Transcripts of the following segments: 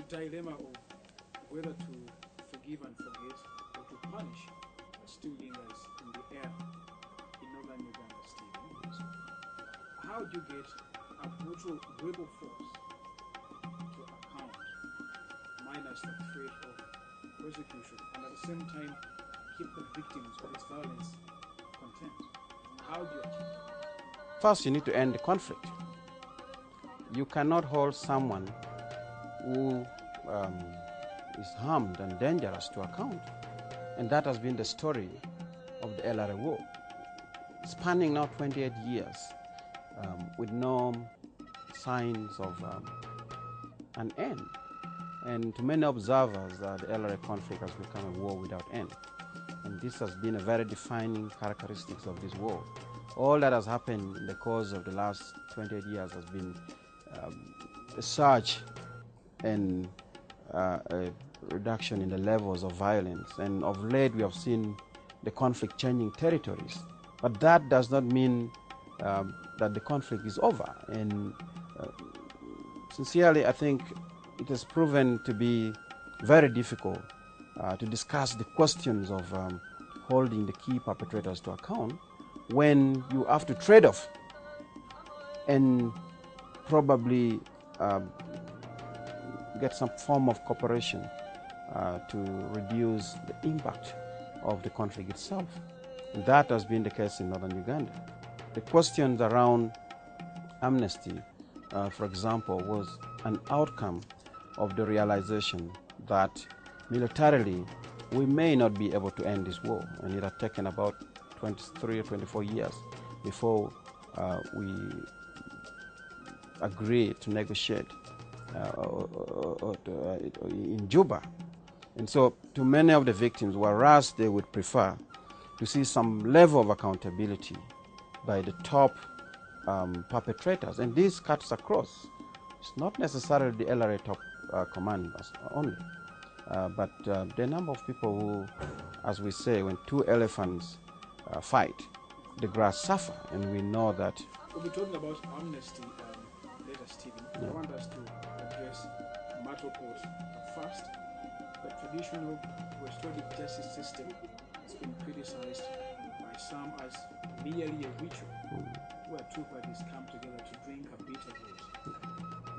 dilemma of whether to forgive and forget or to punish still lingers in the air in northern Uganda, Stephen. How do you get a brutal rebel force to account, minus the threat of persecution, and at the same time keep the victims of its violence content? How do you achieve that? First, you need to end the conflict. You cannot hold someone who is harmed and dangerous to account. And that has been the story of the LRA war, spanning now 28 years with no signs of an end. And to many observers, the LRA conflict has become a war without end. And this has been a very defining characteristic of this war. All that has happened in the course of the last 28 years has been a surge and a reduction in the levels of violence. And of late, we have seen the conflict changing territories. But that does not mean that the conflict is over. And sincerely, I think it has proven to be very difficult to discuss the questions of holding the key perpetrators to account when you have to trade off and probably get some form of cooperation to reduce the impact of the conflict itself. And that has been the case in northern Uganda. The questions around amnesty, for example, was an outcome of the realization that militarily we may not be able to end this war, and it had taken about 23 or 24 years before we agreed to negotiate in Juba. And so to many of the victims, whereas they would prefer to see some level of accountability by the top perpetrators, and this cuts across. It's not necessarily the LRA top commanders only, but the number of people who, as we say, when two elephants fight, the grass suffer, and we know that. We'll be talking about amnesty later, Stephen. I want us to address Matoport first. The traditional restorative justice system has been criticized by some as merely a ritual where two parties come together to drink a bitter root.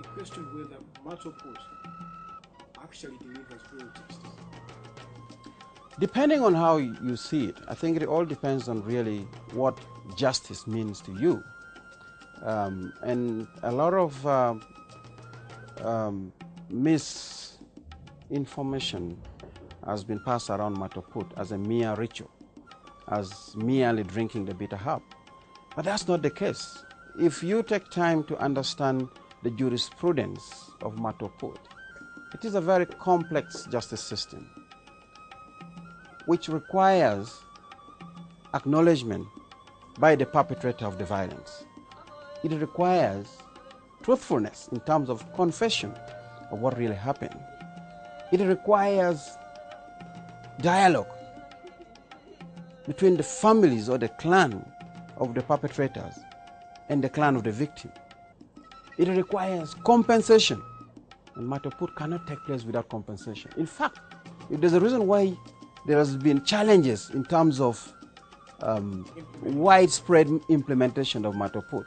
The question whether Matoport actually delivers real justice. Depending on how you see it, I think it all depends on really what justice means to you. And a lot of misinformation has been passed around Matoput as a mere ritual, as merely drinking the bitter herb. But that's not the case. If you take time to understand the jurisprudence of Matoput, it is a very complex justice system which requires acknowledgement by the perpetrator of the violence. It requires truthfulness in terms of confession of what really happened. It requires dialogue between the families or the clan of the perpetrators and the clan of the victim. It requires compensation, and Matoput cannot take place without compensation. In fact, if there's a reason why there has been challenges in terms of widespread implementation of Matoput,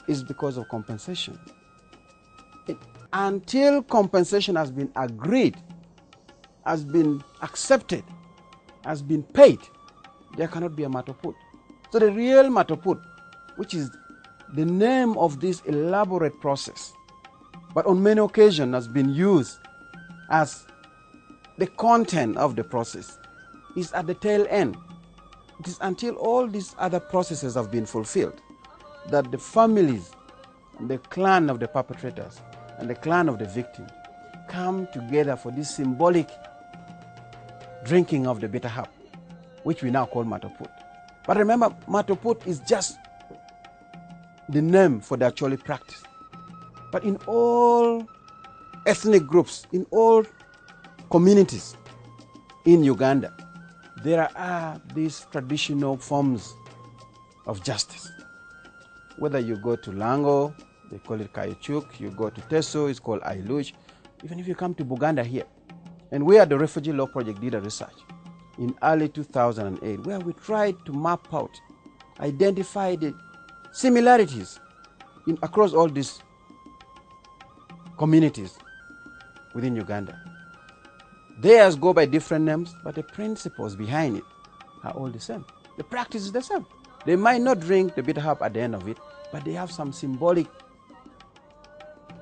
is because of compensation. Until compensation has been agreed, has been accepted, has been paid, there cannot be a Matoput. So the real Matoput, which is the name of this elaborate process, but on many occasions has been used as the content of the process, is at the tail end. It is until all these other processes have been fulfilled that the families, the clan of the perpetrators, and the clan of the victim come together for this symbolic drinking of the bitter herb, which we now call Matoput. But remember, Matoput is just the name for the actual practice. But in all ethnic groups, in all communities in Uganda, there are these traditional forms of justice. Whether you go to Lango, they call it Kaichuk, you go to Teso, it's called Ailuch, Even if you come to Buganda here, and we at the Refugee Law Project did a research in early 2008 where we tried to map out, identify the similarities across all these communities within Uganda. Theirs go by different names, but the principles behind it are all the same. The practice is the same. They might not drink the bitter herb at the end of it, but they have some symbolic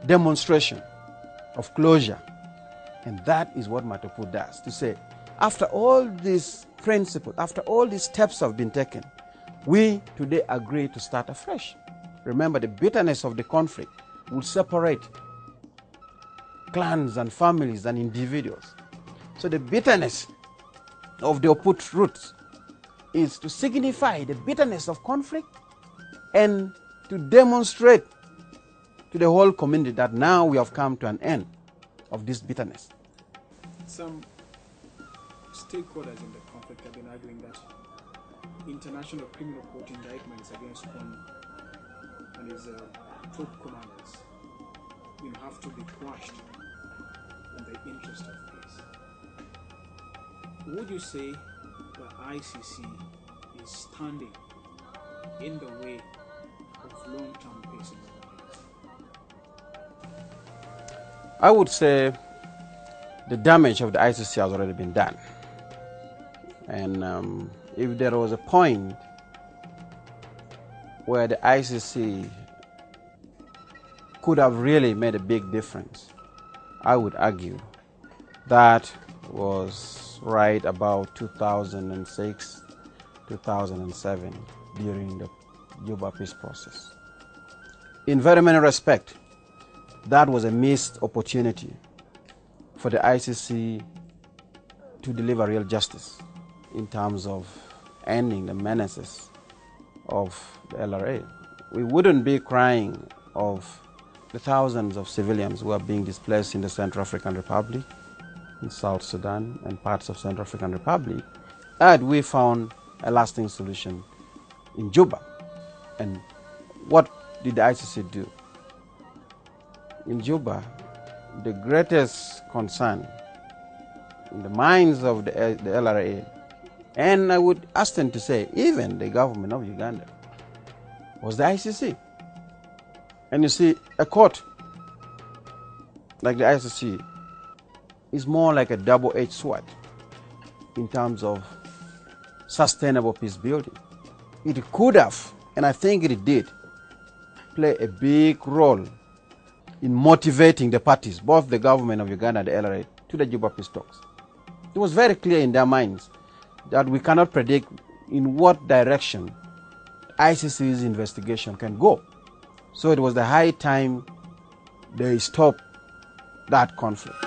demonstration of closure. And that is what Matoput does, to say, after all these principles, after all these steps have been taken, we today agree to start afresh. Remember, the bitterness of the conflict will separate clans and families and individuals. So the bitterness of the Oput roots is to signify the bitterness of conflict and to demonstrate to the whole community that now we have come to an end of this bitterness. Some stakeholders in the conflict have been arguing that international criminal court indictments against Kon and his troop commanders have to be quashed in the interest of peace. Would you say the ICC is standing in the way of long-term peace in the Middle East? I would say the damage of the ICC has already been done. And if there was a point where the ICC could have really made a big difference, I would argue that was right about 2006, 2007, during the Juba peace process. In very many respects, that was a missed opportunity for the ICC to deliver real justice in terms of ending the menaces of the LRA. We wouldn't be crying of the thousands of civilians who are being displaced in the Central African Republic, in South Sudan, and parts of Central African Republic, had we found a lasting solution in Juba. And what did the ICC do? In Juba, the greatest concern in the minds of the LRA, and I would hasten to say even the government of Uganda, was the ICC. And you see, a court like the ICC is more like a double-edged sword in terms of sustainable peace building. It could have, and I think it did, play a big role in motivating the parties, both the government of Uganda and the LRA, to the Juba peace talks. It was very clear in their minds that we cannot predict in what direction ICC's investigation can go. So it was the high time they stopped that conflict.